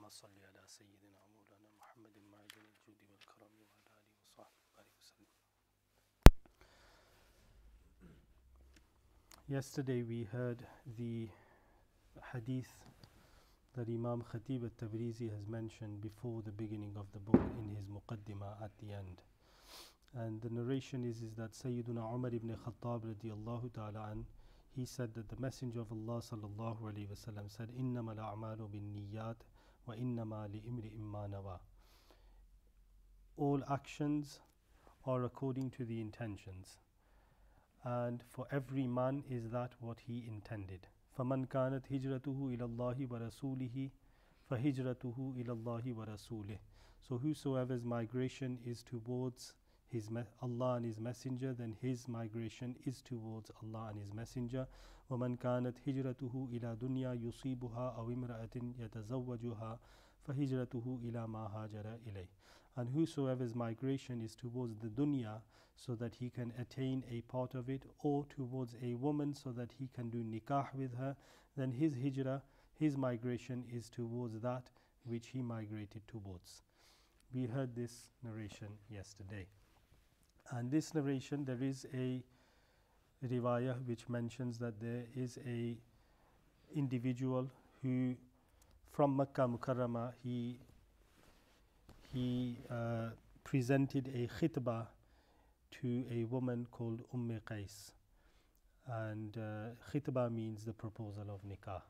اللهم صل على سيدنا مولانا محمد معدن الجود والكرم وعلى آله وصحبه وسلم. Yesterday we heard the hadith that Imam Khatib al-Tabrizi has mentioned before the beginning of the book in his Muqaddimah at the end. And the narration is that Sayyiduna Umar ibn Khattab radiyallahu ta'ala an, he said that the Messenger of Allah sallallahu alayhi wa sallam said, إِنَّمَا الْأَعْمَالُ بِالنِّيَّاتِ وَإِنَّمَا لِإِمْرِئٍ مَّا نَوَى. All actions are according to the intentions, and for every man is that what he intended. فَمَنْ كَانَتْ هِجْرَتُهُ إِلَى اللَّهِ وَرَسُولِهِ فَهِجْرَتُهُ إِلَى اللَّهِ وَرَسُولِهِ. So whosoever's migration is towards Allah and His Messenger, then his migration is towards Allah and His Messenger. وَمَنْ كَانَتْ هِجْرَتُهُ إِلَى دُنْيَا يُصِيبُهَا أَوْ إِمْرَأَةٍ يَتَزَوَّجُهَا فَهِجْرَتُهُ إِلَى مَا هَاجَرَ إِلَيْهِ. And whosoever's migration is towards the dunya so that he can attain a part of it, or towards a woman so that he can do nikah with her, then his hijrah, his migration is towards that which he migrated towards. We heard this narration yesterday. And this narration, there is a riwayah which mentions that there is a individual who from Makkah Mukarramah he presented a khitbah to a woman called Qais, and khitbah means the proposal of nikah.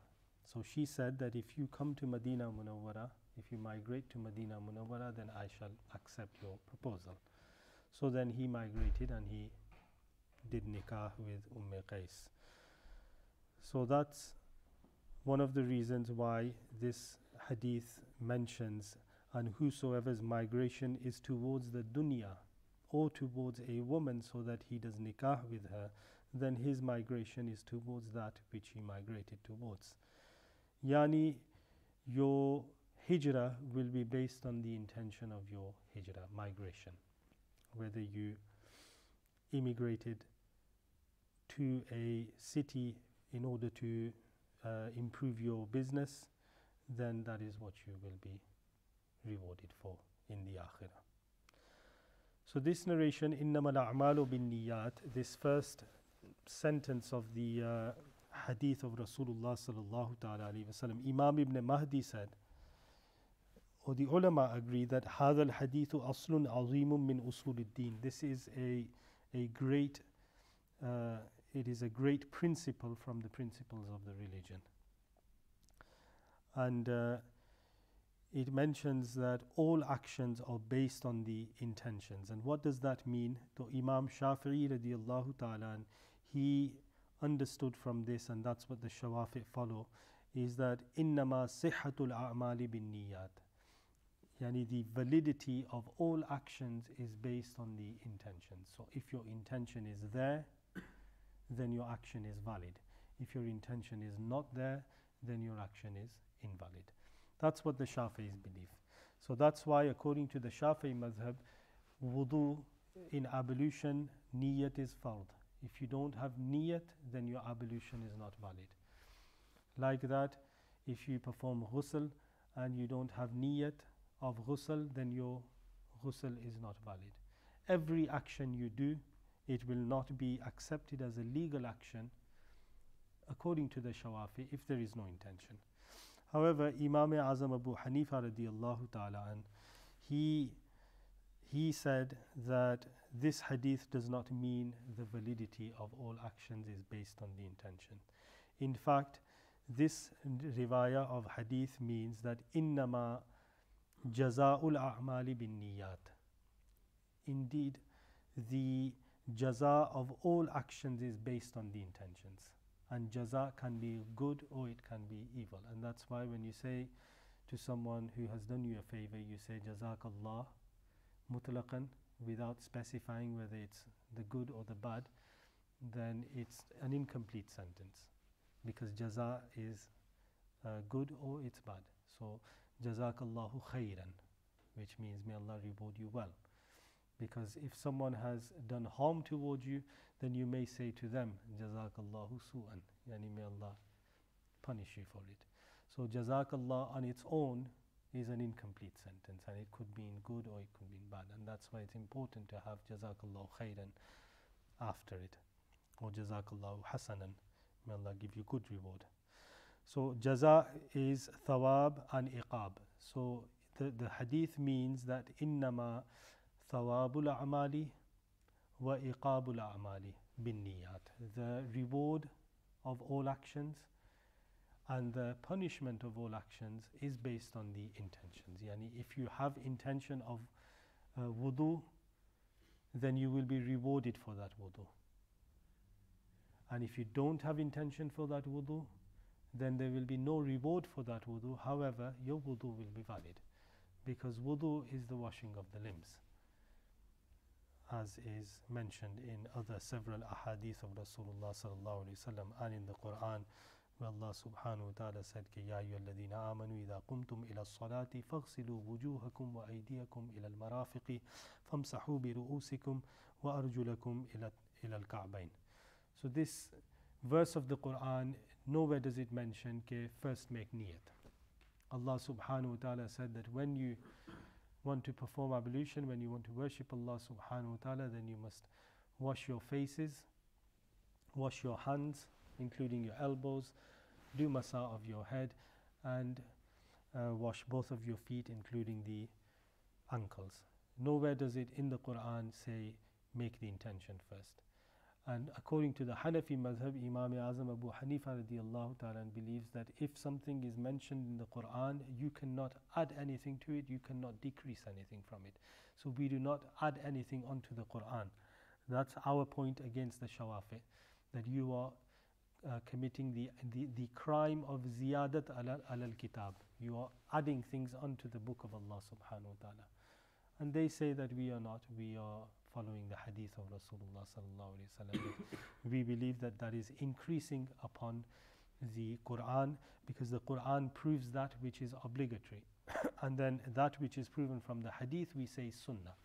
So she said that if you come to Medina Munawwara, if you migrate to Medina Munawwara, then I shall accept your proposal. So then he migrated and he did nikah with Qais. So that's one of the reasons why this hadith mentions, and whosoever's migration is towards the dunya or towards a woman so that he does nikah with her, then his migration is towards that which he migrated towards. Yani, your hijrah will be based on the intention of your hijrah, migration. Whether you immigrated to a city in order to improve your business, then that is what you will be rewarded for in the akhirah. So this narration, إِنَّمَا الْأَعْمَالُ بِالنِّيَّاتِ, this first sentence of the hadith of Rasulullah sallallahu ta'ala alayhi wa sallam, Imam Ibn Mahdi said, or the ulama agree, that هذا الحديث أصل عظيم من أصول الدين. This is a great it is a great principle from the principles of the religion. And it mentions that all actions are based on the intentions. And what does that mean? So Imam Shafi'i radiyallahu ta'ala, he understood from this, and that's what the Shawafi follow, is that إِنَّمَا صِحَّةُ الْأَعْمَالِ بِالنِّيَّاتِ. Yani, the validity of all actions is based on the intention. So if your intention is there, then your action is valid. If your intention is not there, then your action is invalid. That's what the Shafi'is believe. So that's why, according to the Shafi'i madhab, wudu in ablution, niyat is fard. If you don't have niyat, then your ablution is not valid. Like that, if you perform ghusl and you don't have niyat of ghusl, then your ghusl is not valid. Every action you do, it will not be accepted as a legal action according to the Shawafi if there is no intention. However, Imam Azam Abu Hanifa radiyallahu ta'ala an, he said that this hadith does not mean the validity of all actions is based on the intention. In fact, this riwayah of hadith means that innama jaza'ul a'mali bin niyat. Indeed, the jaza of all actions is based on the intentions. And jaza can be good or it can be evil. And that's why when you say to someone who has done you a favor, you say jazakallah mutlaqan, without specifying whether it's the good or the bad, then it's an incomplete sentence, because jaza is good or it's bad. So jazakallahu khairan, which means may Allah reward you well. Because if someone has done harm towards you, then you may say to them jazakallahu su'an, yani may Allah punish you for it. So jazakallah on its own is an incomplete sentence, and it could be in good or it could be in bad, and that's why it's important to have Jazakallahu khairan after it, or Jazakallahu hasanan, may Allah give you good reward. So jaza is thawab and iqab. So the hadith means that innama thawabul a'mali wa iqabul a'mali bin niyat. The reward of all actions and the punishment of all actions is based on the intentions. Yani if you have intention of wudu, then you will be rewarded for that wudu. And if you don't have intention for that wudu, then there will be no reward for that wudu. However, your wudu will be valid, because wudu is the washing of the limbs, as is mentioned in other several ahadith of Rasulullah sallallahu alaihi wasallam, and in the Quran, where Allah subhanahu wa ta'ala said, Ya ayyuhalladhina amanu idha qumtum ila as-salati faghsilu wujuhakum wa aydiyakum ila al-marafiqi famsahu bi ru'usikum wa arjulakum ila al-ka'bayn. So this verse of the Quran, nowhere does it mention ke first make niyat. Allah subhanahu wa ta'ala said that when you want to perform ablution, when you want to worship Allah subhanahu wa ta'ala, then you must wash your faces, wash your hands, including your elbows, do masa of your head, and wash both of your feet, including the ankles. Nowhere does it in the Quran say make the intention first. And according to the Hanafi madhab, Imam Azam Abu Hanifa radiallahu ta'ala believes that if something is mentioned in the Quran, you cannot add anything to it, you cannot decrease anything from it. So we do not add anything onto the Quran. That's our point against the Shawafi, that you are committing the crime of ziyadat al-kitab. You are adding things onto the book of Allah subhanahu wa ta'ala. And they say that we are not, we are following the hadith of Rasulullah sallallahu alaihi wasallam. We believe that that is increasing upon the Quran, because the Quran proves that which is obligatory. And then that which is proven from the hadith, we say sunnah.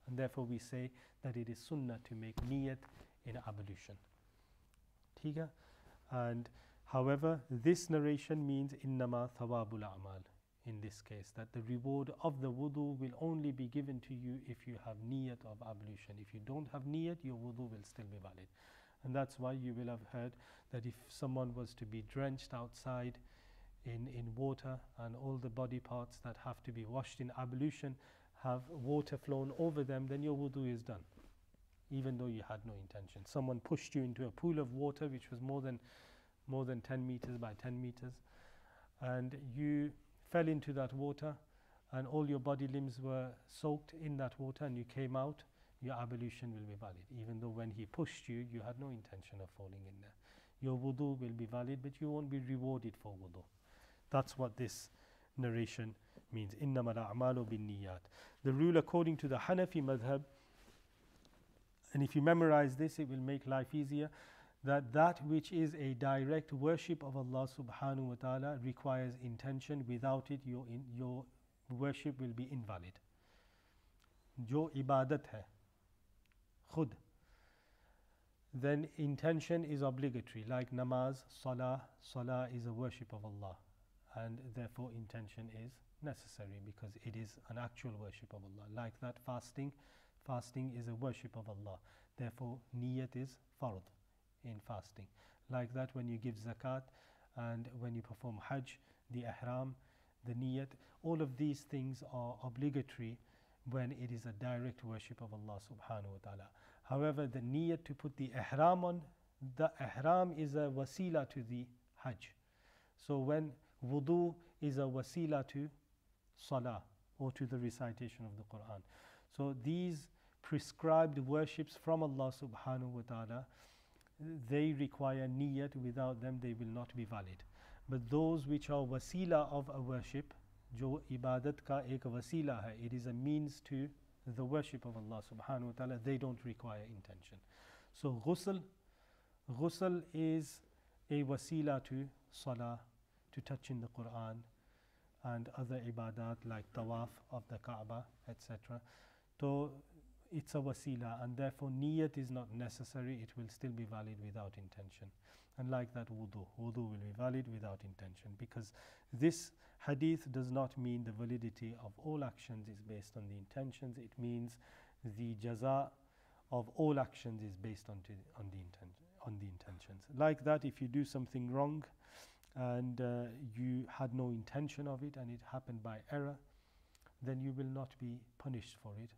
And therefore we say that it is sunnah to make niyat in ablution. Tiga? And however, this narration means innama thawabul a'mal. In this case, that the reward of the wudu will only be given to you if you have niyat of ablution. If you don't have niyat, your wudu will still be valid. And that's why you will have heard that if someone was to be drenched outside in water, and all the body parts that have to be washed in ablution have water flown over them, then your wudu is done, even though you had no intention. Someone pushed you into a pool of water which was more than 10 meters by 10 meters, and you fell into that water, and all your body limbs were soaked in that water, and you came out, your ablution will be valid. Even though when he pushed you, you had no intention of falling in there. Your wudu will be valid, but you won't be rewarded for wudu. That's what this narration means. إِنَّمَا الْأَعْمَالُ بِالنِّيَّاتِ. The rule according to the Hanafi madhab, and if you memorize this, it will make life easier, that which is a direct worship of Allah subhanahu wa ta'ala requires intention. Without it, your worship will be invalid. Jo ibadat hai khud, then intention is obligatory, like namaz, salah. Salah is a worship of Allah, and therefore intention is necessary because it is an actual worship of Allah. Like that, fasting is a worship of Allah, therefore niyat is fard in fasting. Like that, when you give zakat and when you perform hajj, the ihram, the niyat, all of these things are obligatory when it is a direct worship of Allah subhanahu wa ta'ala. However, the niyat to put the ihram on, the ihram is a wasila to the hajj. So when wudu is a wasila to salah or to the recitation of the Quran. So these prescribed worships from Allah subhanahu wa ta'ala, they require niyat. Without them they will not be valid. But those which are wasila of a worship, jo ibadat ka ek wasila hai, it is a means to the worship of Allah subhanahu wa ta'ala, they don't require intention. So ghusl is a wasila to salah, to touching the Quran and other ibadat like tawaf of the Kaaba, etc. So it's a wasila, and therefore niyat is not necessary, it will still be valid without intention. And like that, wudu will be valid without intention, because this hadith does not mean the validity of all actions is based on the intentions. It means the jaza of all actions is based on the intentions. Like that, if you do something wrong and you had no intention of it and it happened by error, then you will not be punished for it.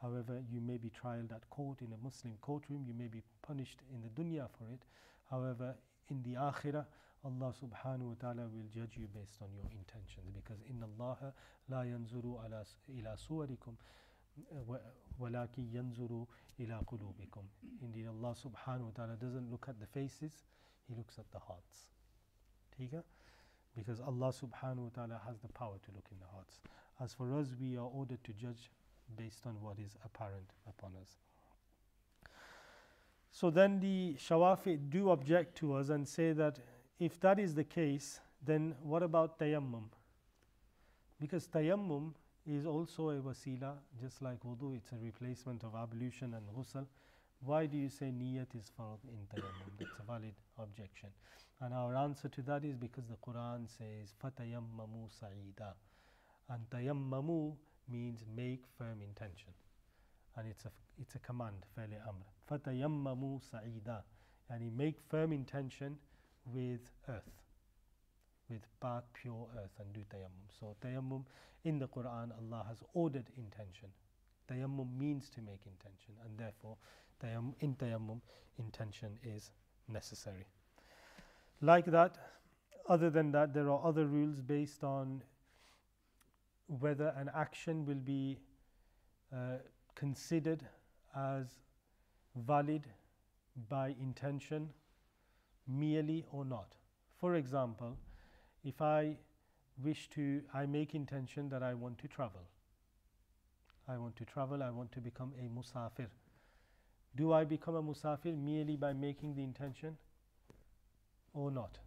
However, you may be trialed at court in a Muslim courtroom, you may be punished in the dunya for it. However, in the akhirah, Allah subhanahu wa ta'ala will judge you based on your intentions, because inna Allah la yanzuru ila suwarikum walaki yanzuru ila qulubikum. Indeed, Allah subhanahu wa ta'ala doesn't look at the faces, He looks at the hearts. Because Allah subhanahu wa ta'ala has the power to look in the hearts. As for us, we are ordered to judge based on what is apparent upon us. So then the Shawafi do object to us and say that if that is the case, then what about tayammum? Because tayammum is also a wasila, just like wudu, it's a replacement of ablution and ghusl. Why do you say niyat is fard in tayammum? That's a valid objection. And our answer to that is because the Quran says fatayammamu sa'ida, and tayammamu means make firm intention, and it's a command, fairly amr. Fatayammamu sa'ida, and make firm intention with earth, with pak, pure earth, and do tayammum. So tayammum in the Quran, Allah has ordered intention. Tayammum means to make intention, and therefore in tayammum intention is necessary. Like that, other than that, there are other rules based on whether an action will be considered as valid by intention merely or not. For example, if I make intention that I want to travel. I want to become a musafir. Do I become a musafir merely by making the intention or not?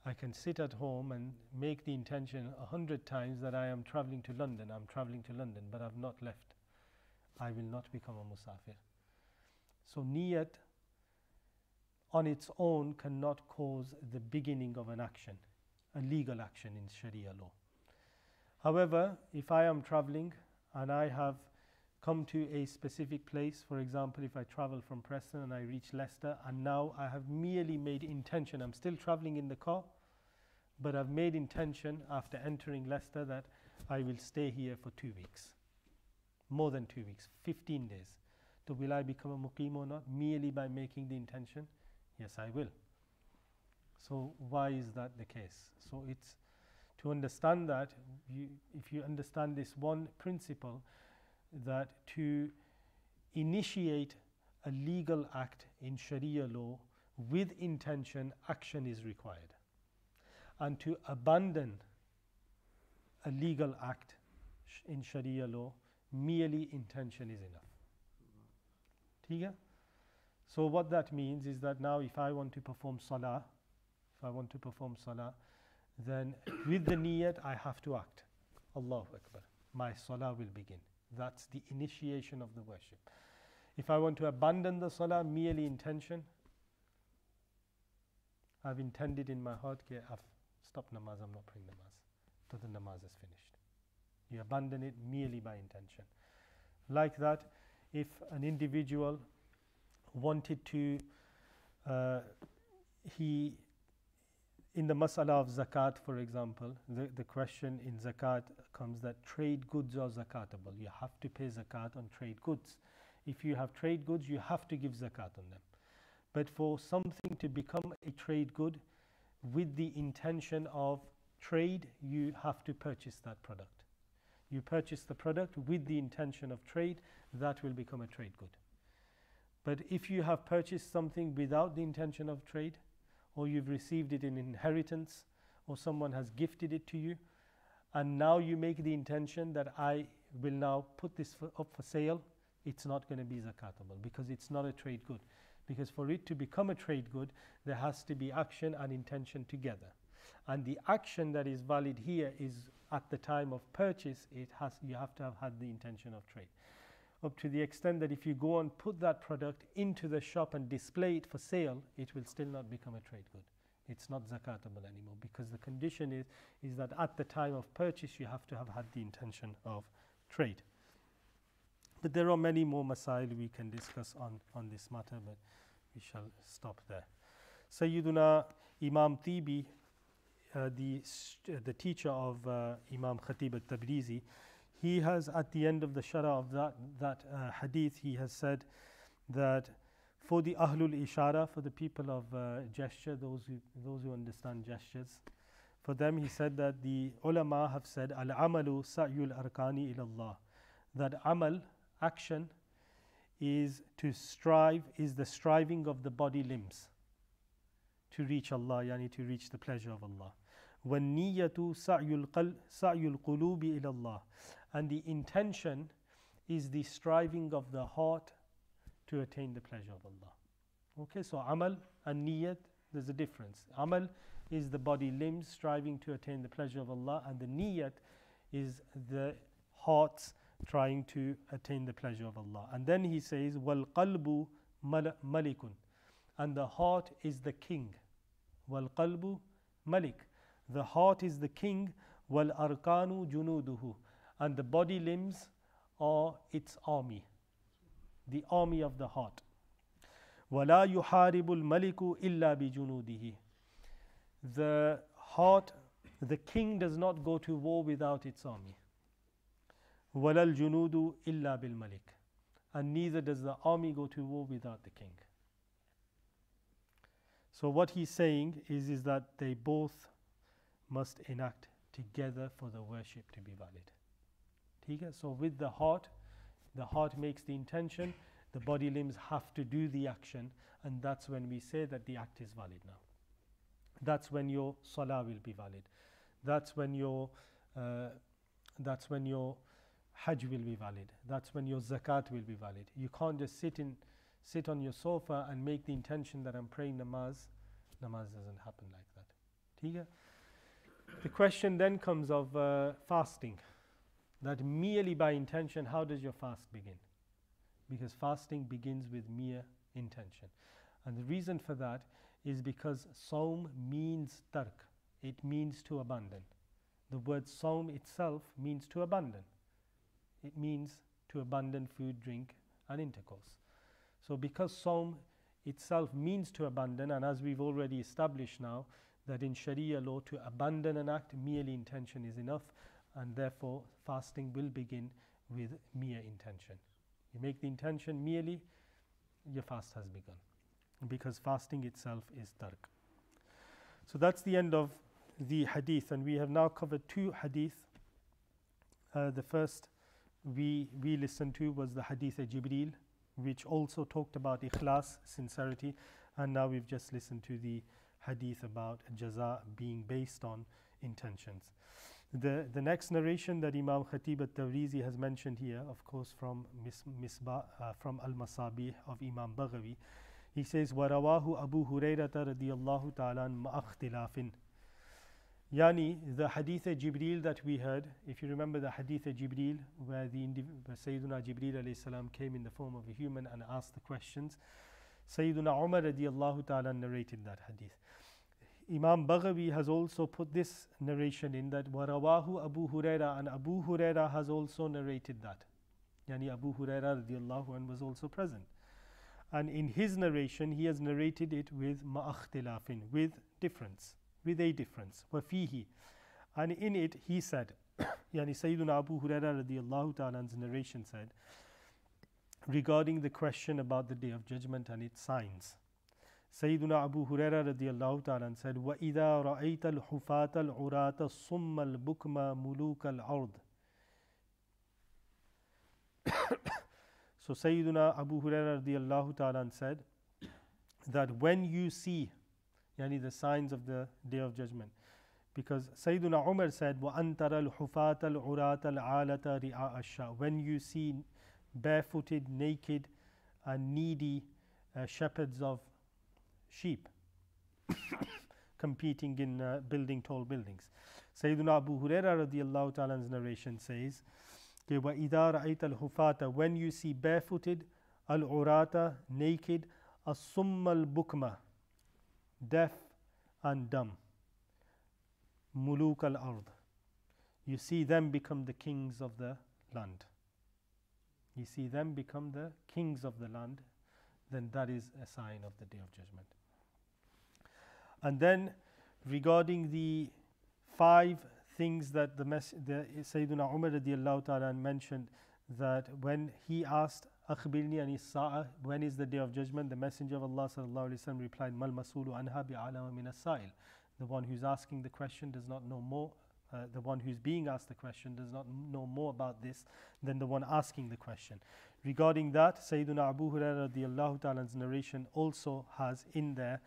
I can sit at home and make the intention 100 times that I am traveling to London, but I've not left. I will not become a musafir. So niyat on its own cannot cause the beginning of an action, a legal action in Sharia law. However, if I am traveling and I have come to a specific place, for example, if I travel from Preston and I reach Leicester, and now I have merely made intention, I'm still traveling in the car, but I've made intention after entering Leicester that I will stay here for 2 weeks, more than 2 weeks, 15 days. So will I become a muqim or not merely by making the intention? Yes, I will. So why is that the case? So it's to understand that, if you understand this one principle, that to initiate a legal act in Sharia law with intention, action is required. And to abandon a legal act in Sharia law, merely intention is enough. Tiga? So what that means is that now if I want to perform salah, then with the niyat I have to act. Allahu Akbar. My salah will begin. That's the initiation of the worship. If I want to abandon the salah, merely intention, I've intended in my heart, I've stopped namaz, I'm not praying namaz, till the namaz is finished. You abandon it merely by intention. Like that, if an individual wanted to, in the mas'ala of zakat, for example, the question in zakat comes that trade goods are zakatable. You have to pay zakat on trade goods. If you have trade goods, you have to give zakat on them. But for something to become a trade good with the intention of trade, you have to purchase that product. You purchase the product with the intention of trade, that will become a trade good. But if you have purchased something without the intention of trade, or you've received it in inheritance, or someone has gifted it to you, and now you make the intention that I will now put this up for sale, it's not going to be zakatable, because it's not a trade good. Because for it to become a trade good, there has to be action and intention together. And the action that is valid here is at the time of purchase, you have to have had the intention of trade. up to the extent that if you go and put that product into the shop and display it for sale, it will still not become a trade good. It's not zakatable anymore, because the condition is that at the time of purchase you have to have had the intention of trade. But there are many more masail we can discuss on this matter, but we shall stop there. Sayyiduna Imam Tibi, the teacher of Imam Khatib al-Tabrizi, he has, at the end of the Shara of that hadith, he has said that for the Ahlul Ishara, for the people of gesture, those who understand gestures, for them he said that the ulama have said, Al-amalu sa'yul arkani ilallah, that amal, action, is to strive, is the striving of the body limbs to reach Allah, yani to reach the pleasure of Allah. وَالنِّيَّةُ سَعْيُ الْقُلُوبِ إِلَى اللَّهِ, and the intention is the striving of the heart to attain the pleasure of Allah. Okay, so amal and niyat, there's a difference. Amal is the body limbs striving to attain the pleasure of Allah, and the niyat is the hearts trying to attain the pleasure of Allah. And then he says, وَالْقَلْبُ malikun, and the heart is the king. وَالْقَلْبُ malik, the heart is the king. وَالْأَرْكَانُ جُنُودُهُ, and the body limbs are its army, the army of the heart. وَلَا يُحَارِبُ الْمَلِكُ إِلَّا بِجُنُودِهِ, the heart, the king does not go to war without its army. وَلَا الْجُنُودُ إِلَّا بِالْمَلِكِ, and neither does the army go to war without the king. So what he's saying is that they both must enact together for the worship to be valid. So with the heart makes the intention, the body limbs have to do the action, and that's when we say that the act is valid now. That's when your salah will be valid. That's when your hajj will be valid. That's when your zakat will be valid. You can't just sit on your sofa and make the intention that I'm praying namaz. Namaz doesn't happen like that. The question then comes of fasting. That merely by intention, how does your fast begin? Because fasting begins with mere intention. And the reason for that is because Sawm means tark. It means to abandon. The word Sawm itself means to abandon. It means to abandon food, drink, and intercourse. So because Sawm itself means to abandon, and as we've already established now, that in Sharia law to abandon an act, merely intention is enough, and therefore fasting will begin with mere intention. You make the intention merely, your fast has begun, because fasting itself is tark. So that's the end of the hadith, and we have now covered two hadith. The first we listened to was the hadith of Jibreel, which also talked about ikhlas, sincerity, and now we've just listened to the hadith about jaza being based on intentions. The next narration that Imam Khatib al-Tabrizi has mentioned here, of course from from Al-Masabih of Imam Baghawi, he says, وَرَوَاهُ أَبُو هُرَيْرَةَ رَضِيَ اللَّهُ تَعَالَى مَعَ اخْتِلَافٍ. Yani, the hadith of Jibreel that we heard, if you remember the hadith of Jibreel, where Sayyiduna Jibreel alayhi salam came in the form of a human and asked the questions, Sayyiduna Umar radiyallahu ta'ala narrated that hadith. Imam Baghawi has also put this narration in, that warawahu Abu Huraira, and Abu Huraira has also narrated that. Yani Abu Huraira radiyallahu anhu was also present. And in his narration, he has narrated it with ma'akhtilafin, with difference, with a difference. Wafihi. And in it, he said, Yani Sayyiduna Abu Huraira radiyallahu ta'ala's narration said, regarding the question about the Day of Judgment and its signs. Sayyiduna Abu Huraira radiyallahu ta'ala said, وَإِذَا رَأَيْتَ الْحُفَاةَ الْعُرَاةَ الصُّمَّ الْبُكْمَ مُلُوكَ الْأَرْضِ. So Sayyiduna Abu Huraira radiyallahu ta'ala said that when you see, yani the signs of the Day of Judgment, because Sayyiduna Umar said, وَأَنْ تَرَى الْحُفَاةَ الْعُرَاةَ الْعَالَةَ رِعَاءَ الشَّاءِ, when you see barefooted, naked, and needy shepherds of sheep competing in building tall buildings. Sayyiduna Abu Huraira radiyallahu ta'ala's narration says Okay, وَإِذَا رَأَيْتَ الْحُفَاةَ, when you see barefooted, al-urata, naked, as-summa al-bukma, deaf and dumb, muluk al-ard, you see them become the kings of the land. You see them become the kings of the land, then that is a sign of the Day of Judgment. And then regarding the 5 things that the Sayyidina Umar radiallahu ta'ala mentioned, that when he asked akhbirni ani sa'a, when is the Day of Judgment, the Messenger of Allah sallallahu alaihi wasallam replied, mal masulu anha bi'alama min as-sa'il, the one who's asking the question does not know more, the one who's being asked the question does not know more about this than the one asking the question. Regarding that, Sayyidina Abu Hurairah radiallahu ta'ala's narration also has in there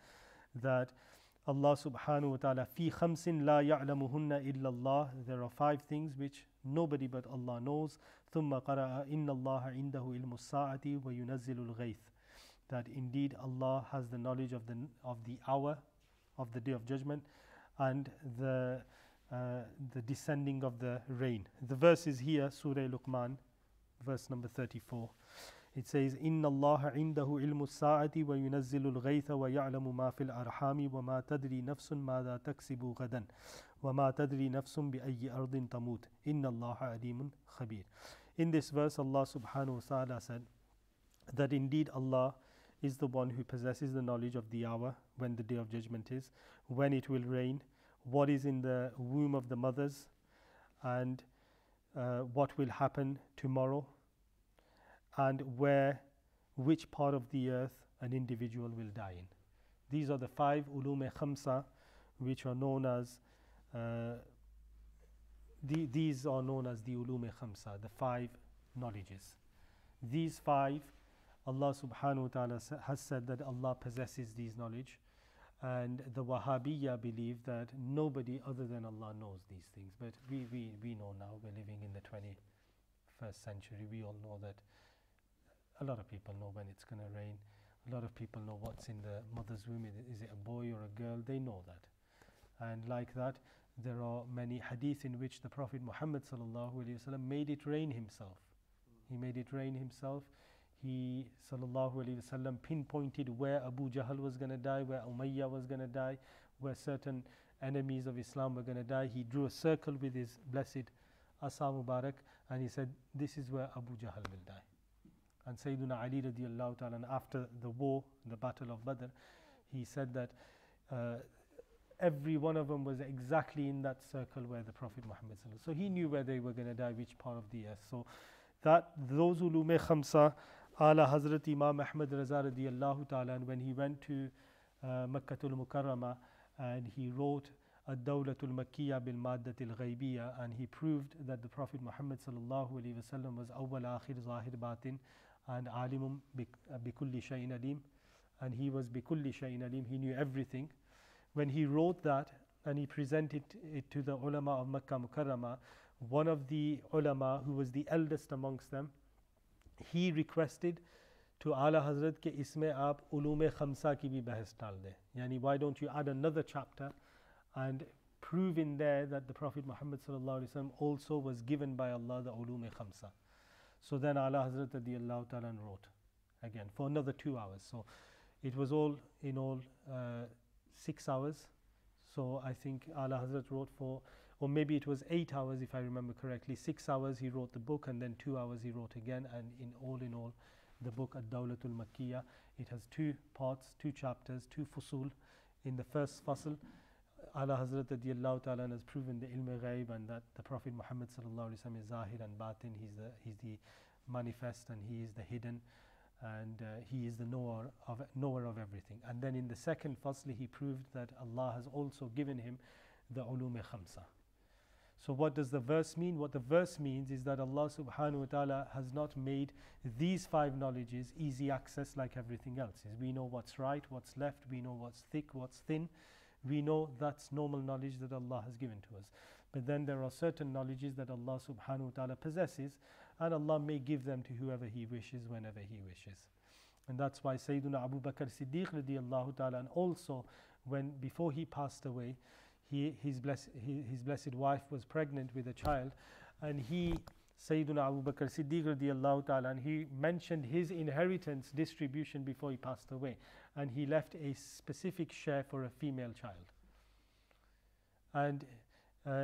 that Allah subhanahu wa ta'ala, fi khamsin la ya'lamuhunna illa Allah, there are 5 things which nobody but Allah knows. ثم قرأ إن الله عنده علم الساعة وينزل الغيث, that indeed Allah has the knowledge of the hour of the Day of Judgment and the descending of the rain. The verse is here, Surah Luqman, verse number 34. It says, إِنَّ اللَّهَ عِنْدَهُ عِلْمُ السَّاعَةِ وَيُنَزِّلُ الْغَيْثَ وَيَعْلَمُ مَا فِي الْأَرْحَامِ وَمَا تَدْرِي نَفْسٌ مَاذَا تَكْسِبُ غَدًا وَمَا تَدْرِي نَفْسٌ بِأَيِّ أَرْضٍ تَمُوتُ إِنَّ اللَّهَ عَلِيمٌ خَبِيرٌ. In this verse, Allah subhanahu wa ta'ala said that indeed Allah is the one who possesses the knowledge of the hour, when the Day of Judgment is, when it will rain, what is in the womb of the mothers, and what will happen tomorrow, and which part of the earth an individual will die in. These are the 5 ulum khamsa, which are known as these are known as the ulum khamsa, the 5 knowledges. These 5, Allah subhanahu wa ta'ala has said that Allah possesses these knowledge, and the Wahhabiyya believe that nobody other than Allah knows these things. But we know now, we're living in the 21st century, we all know that a lot of people know when it's going to rain. A lot of people know what's in the mother's womb. Is it a boy or a girl? They know that. And like that, there are many hadith in which the Prophet Muhammad sallallahu alaihi wasallam made it rain himself. He made it rain himself. He sallallahu alaihi wasallam pinpointed where Abu Jahl was going to die, where Umayyah was going to die, where certain enemies of Islam were going to die. He drew a circle with his blessed Asa Mubarak, and he said, this is where Abu Jahl will die. And Sayyidina Ali radiallahu ta'ala, after the war, the battle of Badr, he said that every one of them was exactly in that circle where the Prophet Muhammad sallallahu alaihi wasallam. So he knew where they were going to die, which part of the earth. So that those ulum khamsa, ala Hazrat Imam Ahmad Raza radiallahu ta'ala, when he went to Makkatul Mukarramah and he wrote Ad-Dawlatul Makkiyya bil Maddatil Ghaybiyya, and he proved that the Prophet Muhammad sallallahu alaihi wasallam was awwal akhir zahir batin and alimum bikulli shay'in alim, and he was bikulli shay'in alim, he knew everything. When he wrote that and he presented it to the ulama of Makkah Mukarramah, one of the ulama who was the eldest amongst them, he requested to Ala Hazrat ke isme aap ulum khamsa ki bhi bahas dal de, yani why don't you add another chapter and prove in there that the Prophet Muhammad sallallahu alaihi wasallam also was given by Allah the ulum khamsa. So then Ala Hazrat radiallahu ta'ala wrote again for another 2 hours. So it was all in all 6 hours. So I think Ala Hazrat wrote for, or maybe it was 8 hours if I remember correctly. 6 hours he wrote the book, and then 2 hours he wrote again, and in all the book Ad-Dawlatul Makkiyya, it has 2 parts, 2 chapters, 2 fusul. In the first fasl, Ala Hazrat radiallahu ta'ala has proven the ilm ghaib, and that the Prophet Muhammad sallallahu alaihi wasallam is zahir and batin, he's the manifest and he is the hidden, and he is the knower of everything. And then in the second fasl he proved that Allah has also given him the ulum khamsa. So what does the verse mean? What the verse means is that Allah subhanahu wa ta'ala has not made these 5 knowledges easy access like everything else. We know what's right, what's left, we know what's thick, what's thin. We know that's normal knowledge that Allah has given to us. But then there are certain knowledges that Allah subhanahu wa ta'ala possesses, and Allah may give them to whoever He wishes, whenever He wishes. And that's why Sayyiduna Abu Bakr Siddiq radiallahu ta'ala, and also before he passed away, his blessed wife was pregnant with a child, and he Sayyiduna Abu Bakr Siddiq radiallahu ta'ala, and he mentioned his inheritance distribution before he passed away, and he left a specific share for a female child. And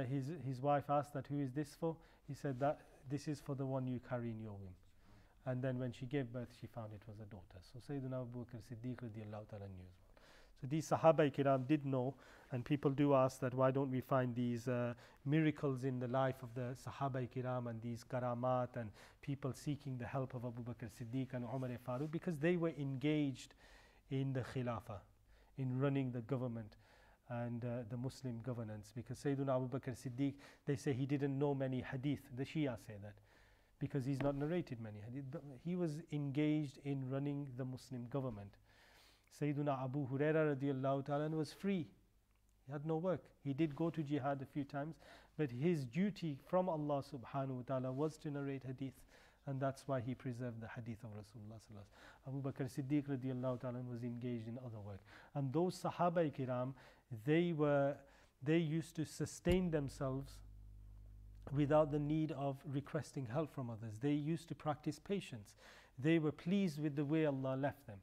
his wife asked that, who is this for? He said that this is for the one you carry in your womb. And then when she gave birth, she found it was a daughter. So Sayyiduna Abu Bakr Siddiq radiallahu ta'ala knew as well. So these Sahaba Kiram did know, and people do ask that why don't we find these miracles in the life of the Sahaba Kiram and these karamat and people seeking the help of Abu Bakr Siddiq and Umar Faruq, because they were engaged in the Khilafah, in running the government and the Muslim governance. Because Sayyiduna Abu Bakr Siddiq, they say he didn't know many hadith, the Shia say that, because he's not narrated many hadith, but he was engaged in running the Muslim government. Sayyiduna Abu Huraira radiallahu ta'ala was free. He had no work. He did go to jihad a few times, but his duty from Allah subhanahu wa ta'ala was to narrate hadith, and that's why he preserved the hadith of Rasulullah sallallahu alaihi wasallam. Abu Bakr Siddiq radiallahu ta'ala was engaged in other work. And those Sahaba Kiram, they used to sustain themselves without the need of requesting help from others. They used to practice patience. They were pleased with the way Allah left them.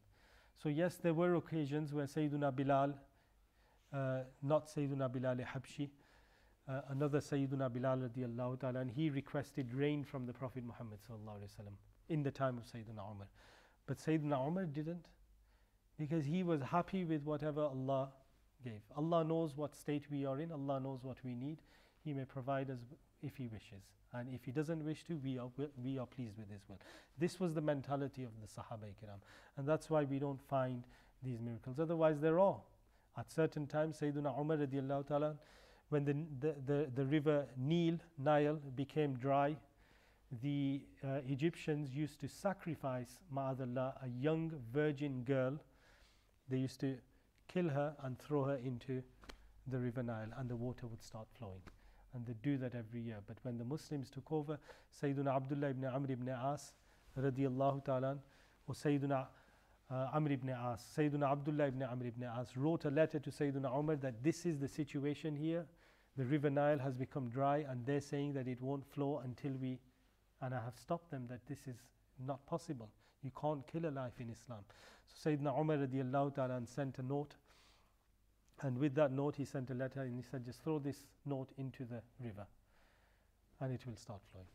So yes, there were occasions where Sayyiduna Bilal, not Sayyiduna Bilal Habshi, another Sayyiduna Bilal radiallahu ta'ala, and he requested rain from the Prophet Muhammad sallallahu alaihi wasallam in the time of Sayyiduna Umar. But Sayyiduna Umar didn't, because he was happy with whatever Allah gave. Allah knows what state we are in, Allah knows what we need. He may provide us if He wishes, and if He doesn't wish to, we are pleased with His will. This was the mentality of the Sahaba Kiram, and that's why we don't find these miracles. Otherwise, they're all. At certain times, Sayyiduna Umar radiallahu ta'ala, when the river Nile became dry, the Egyptians used to sacrifice, ma'adallah, a young virgin girl. They used to kill her and throw her into the river Nile, and the water would start flowing. And they do that every year. But when the Muslims took over, Sayyiduna Abdullah ibn Amr ibn As radiallahu ta'ala, or Sayyiduna Amr ibn As, Sayyiduna Abdullah ibn Amr ibn As wrote a letter to Sayyiduna Umar that this is the situation here. The river Nile has become dry, and they're saying that it won't flow until we, and I have stopped them that this is not possible. You can't kill a life in Islam. So Sayyidina Umar radiallahu ta'ala sent a note, and with that note he sent a letter, and he said, just throw this note into the river and it will start flowing.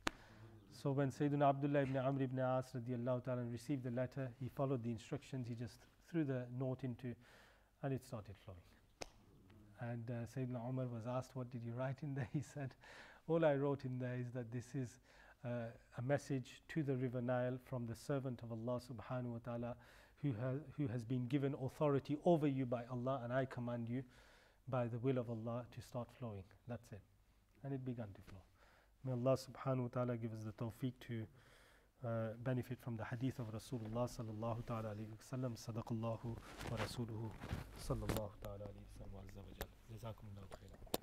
So when Sayyidina Abdullah ibn Amr ibn As radiallahu ta'ala received the letter, he followed the instructions, he just threw the note into, and it started flowing. And Sayyidina Umar was asked, what did you write in there? He said, all I wrote in there is that this is a message to the river Nile from the servant of Allah subhanahu wa ta'ala, who has been given authority over you by Allah, and I command you by the will of Allah to start flowing. That's it. And it began to flow. May Allah subhanahu wa ta'ala give us the tawfiq to benefit from the hadith of Rasulullah sallallahu ta'ala alayhi wa sallam. Sadaqallahu wa rasuluhu sallallahu ta'ala alayhi wa sallam. Jazakumullahu khairan.